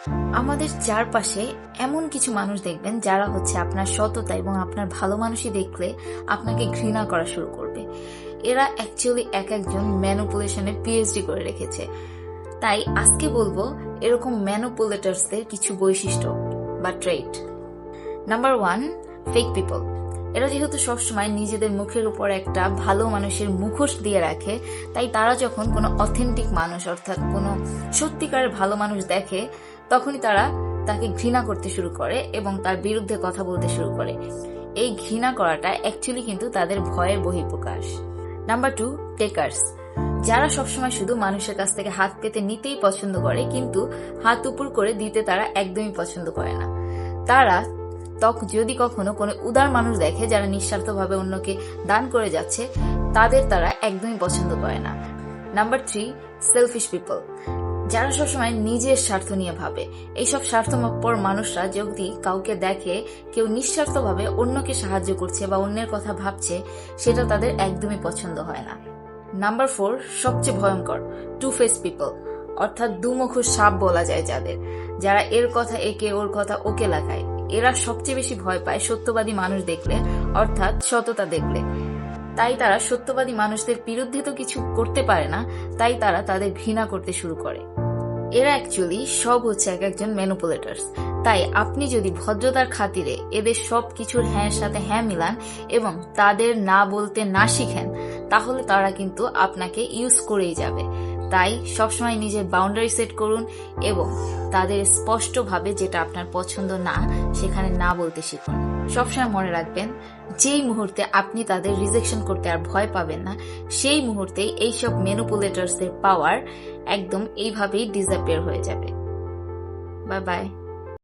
আমাদের চারপাশে এমন কিছু মানুষ দেখবেন যারা হচ্ছে আপনার সততা এবং আপনার ভালো মানুষই দেখলে আপনাকে ঘৃণা করা শুরু করবে। এরা অ্যাকচুয়ালি একজন ম্যানিপুলেশনে পিএইচডি করে রেখেছে। তাই আজকে বলবো এরকম ম্যানিপুলেটরসদের কিছু বৈশিষ্ট্য বা ট্রেট। Number 1, fake people. এরা যেহেতু সবসময় নিজেদের মুখের উপর একটা ভালো মানুষের মুখোশ দিয়ে রাখে, তাই তারা যখন কোনো অথেন্টিক মানুষ অর্থাৎ কোনো সত্যিকারের ভালো মানুষ দেখে তখনই তারা তাকে ঘৃণা করতে শুরু করে এবং তার বিরুদ্ধে কথা বলতে শুরু করে। এই ঘৃণা করাটা অ্যাকচুয়ালি কিন্তু তাদের ভয়ের বহিঃপ্রকাশ। Number 2, takers. যারা সবসময় শুধু মানুষের কাছ থেকে হাত পেতে নিতেই পছন্দ করে, কিন্তু হাত উপর করে দিতে তারা একদমই পছন্দ করে না। তারা যদি কখনো কোনো উদার মানুষ দেখে যারা নিঃস্বার্থভাবে অন্যকে দান করে যাচ্ছে, তারা একদমই পছন্দ করে না। Number 3, selfish people. যারা সবসময় নিজের স্বার্থ নিয়ে ভাবে। এইসব স্বার্থপর মানুষরা যদি কাউকে দেখে কেউ নিঃস্বার্থভাবে অন্যকে সাহায্য করছে বা অন্যের কথা ভাবছে, সেটা তাদের একদমই পছন্দ হয় না। নাম্বার 4, সবচেয়ে ভয়ঙ্কর, টু ফেস পিপল, অর্থাৎ দুমুখো সাপ বলা যায় যাদের, যারা এর কথা একে ওর কথা ওকে লাগায়। এরা সবচেয়ে বেশি ভয় পায় সত্যবাদী মানুষ দেখলে, অর্থাৎ সততা দেখলে। তাই তারা সত্যবাদী মানুষদের বিরুদ্ধে তো কিছু করতে পারে না, তাই তারা তাদের ঘৃণা করতে শুরু করে। এরা অ্যাকচুয়ালি সব হচ্ছে একজন ম্যানিপুলেটরস। তাই আপনি যদি ভদ্রতার খাতিরে এদের সব কিছুর হ্যাঁ সাথে হ্যাঁ মিলান এবং তাদের না বলতে না শিখেন, তাহলে তারা কিন্তু আপনাকে ইউজ করেই যাবে। তাই সবসময় নিজের বাউন্ডারি সেট করুন এবং তাদের স্পষ্টভাবে যেটা আপনার পছন্দ না সেখানে না বলতে শিখুন। সবসময় মনে রাখবেন, যেই মুহূর্তে আপনি তাদের রিজেকশন করতে আর ভয় পাবেন না, সেই মুহূর্তে এইসব ম্যানিপুলেটরসদের পাওয়ার একদম এইভাবেই ডিসঅ্যাপিয়ার হয়ে যাবে। Bye bye.